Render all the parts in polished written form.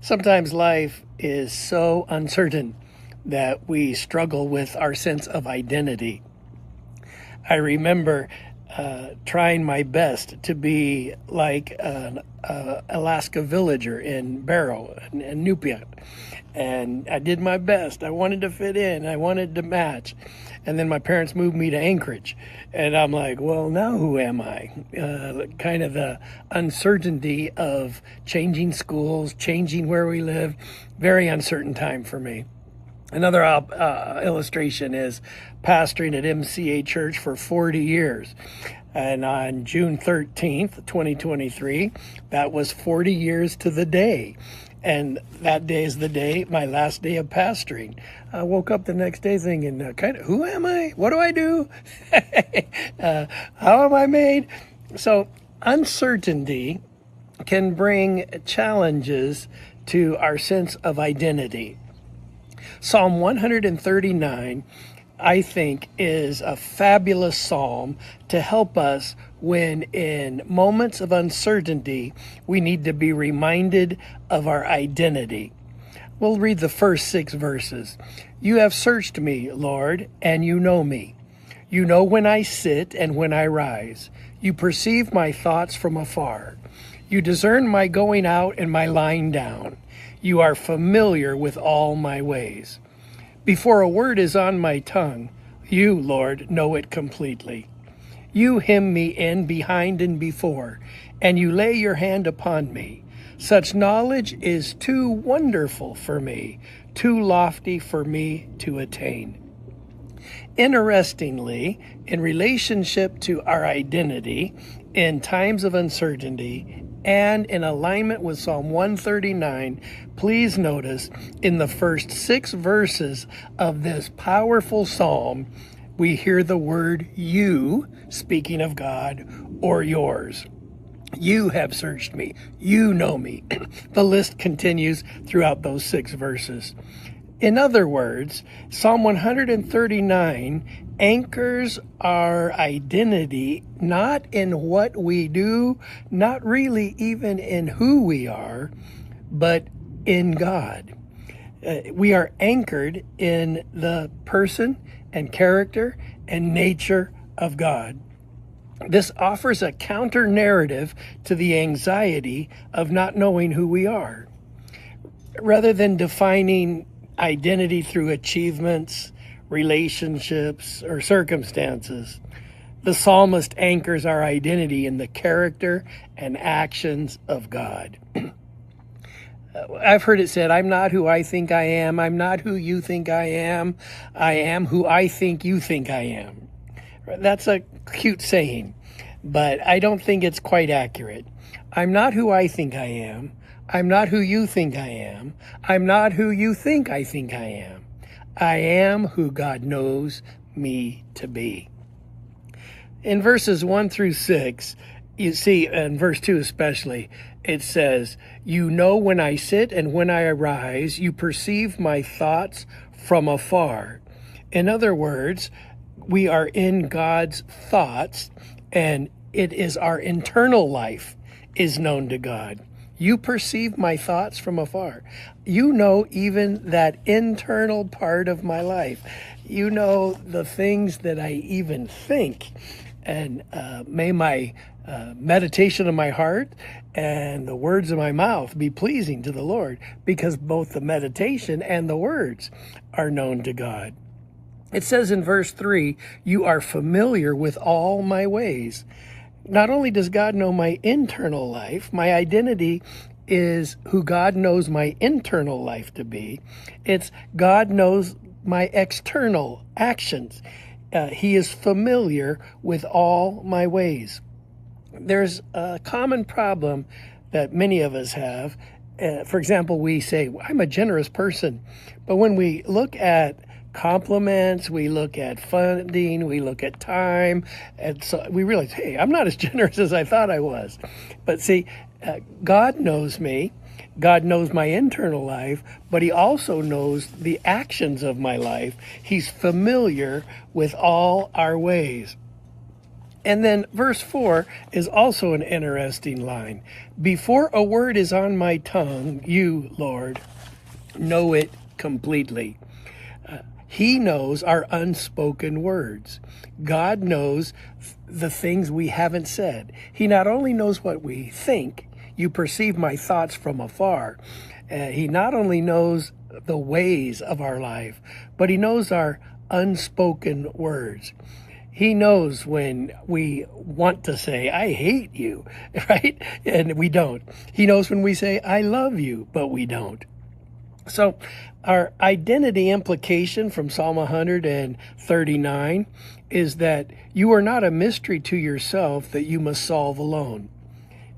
Sometimes life is so uncertain that we struggle with our sense of identity. I remember trying my best to be like an Alaska villager in Barrow and Nupia. And I did my best. I wanted to fit in. I wanted to match. And then my parents moved me to Anchorage. And I'm like, well, now who am I? Kind of the uncertainty of changing schools, changing where we live. Very uncertain time for me. Another illustration is pastoring at MCA Church for 40 years. And on June 13th, 2023, that was 40 years to the day. And that day is the day, my last day of pastoring. I woke up the next day thinking, who am I? What do I do? How am I made? So uncertainty can bring challenges to our sense of identity. Psalm 139, I think, is a fabulous psalm to help us when in moments of uncertainty, we need to be reminded of our identity. We'll read the first 6 verses. You have searched me, Lord, and you know me. You know when I sit and when I rise. You perceive my thoughts from afar. You discern my going out and my lying down. You are familiar with all my ways. Before a word is on my tongue, you, Lord, know it completely. You hem me in behind and before, and you lay your hand upon me. Such knowledge is too wonderful for me, too lofty for me to attain. Interestingly, in relationship to our identity, in times of uncertainty, and in alignment with Psalm 139, please notice in the first 6 verses of this powerful psalm, we hear the word you, speaking of God, or yours. You have searched me. You know me. The list continues throughout those 6 verses. In other words, Psalm 139 anchors our identity not in what we do, not really even in who we are, but in God. We are anchored in the person and character and nature of God. This offers a counter narrative to the anxiety of not knowing who we are. Rather than defining identity through achievements, relationships, or circumstances, the psalmist anchors our identity in the character and actions of God. I've heard it said, I'm not who I think I am. I'm not who you think I am. I am who I think you think I am. That's a cute saying, but I don't think it's quite accurate. I'm not who I think I am. I'm not who you think I am. I'm not who you think I am. I am who God knows me to be. In verses 1 through 6, you see, in verse 2 especially, it says, you know when I sit and when I arise, you perceive my thoughts from afar. In other words, we are in God's thoughts, and it is our internal life is known to God. You perceive my thoughts from afar. You know even that internal part of my life. You know the things that I even think. And may my meditation of my heart and the words of my mouth be pleasing to the Lord, because both the meditation and the words are known to God. It says in verse 3, you are familiar with all my ways. Not only does God know my internal life, my identity is who God knows my internal life to be. It's God knows my external actions. He is familiar with all my ways. There's a common problem that many of us have. For example, we say, I'm a generous person. But when we look at compliments, we look at funding, we look at time, and so we realize, hey, I'm not as generous as I thought I was. But see, God knows me. God knows my internal life, but he also knows the actions of my life. He's familiar with all our ways. And then verse 4 is also an interesting line. Before a word is on my tongue, you, Lord, know it completely. He knows our unspoken words. God knows the things we haven't said. He not only knows what we think, you perceive my thoughts from afar. He not only knows the ways of our life, but he knows our unspoken words. He knows when we want to say, I hate you, right? And we don't. He knows when we say, I love you, but we don't. So our identity implication from Psalm 139 is that you are not a mystery to yourself that you must solve alone.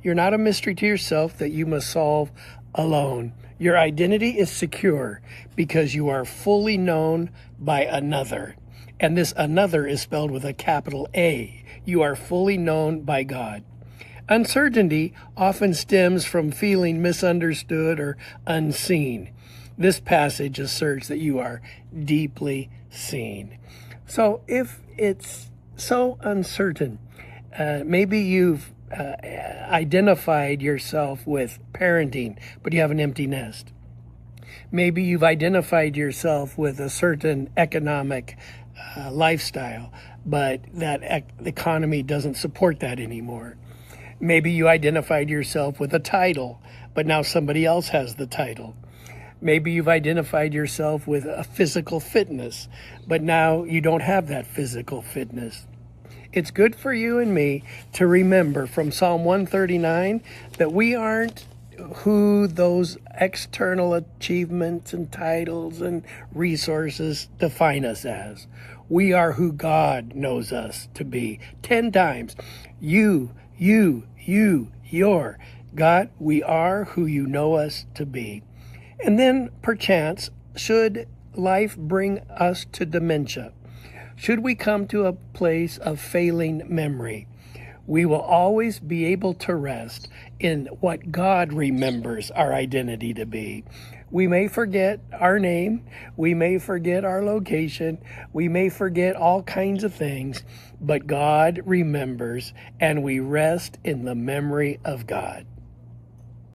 You're not a mystery to yourself that you must solve alone. Your identity is secure because you are fully known by another. And this another is spelled with a capital A. You are fully known by God. Uncertainty often stems from feeling misunderstood or unseen. This passage asserts that you are deeply seen. So if it's so uncertain, maybe you've identified yourself with parenting, but you have an empty nest. Maybe you've identified yourself with a certain economic lifestyle, but that economy doesn't support that anymore. Maybe you identified yourself with a title, but now somebody else has the title. Maybe you've identified yourself with a physical fitness, but now you don't have that physical fitness. It's good for you and me to remember from Psalm 139 that we aren't who those external achievements and titles and resources define us as. We are who God knows us to be. 10 times. You, your. God, we are who you know us to be. And then, perchance, should life bring us to dementia, should we come to a place of failing memory, we will always be able to rest in what God remembers our identity to be. We may forget our name, we may forget our location, we may forget all kinds of things, but God remembers, and we rest in the memory of God.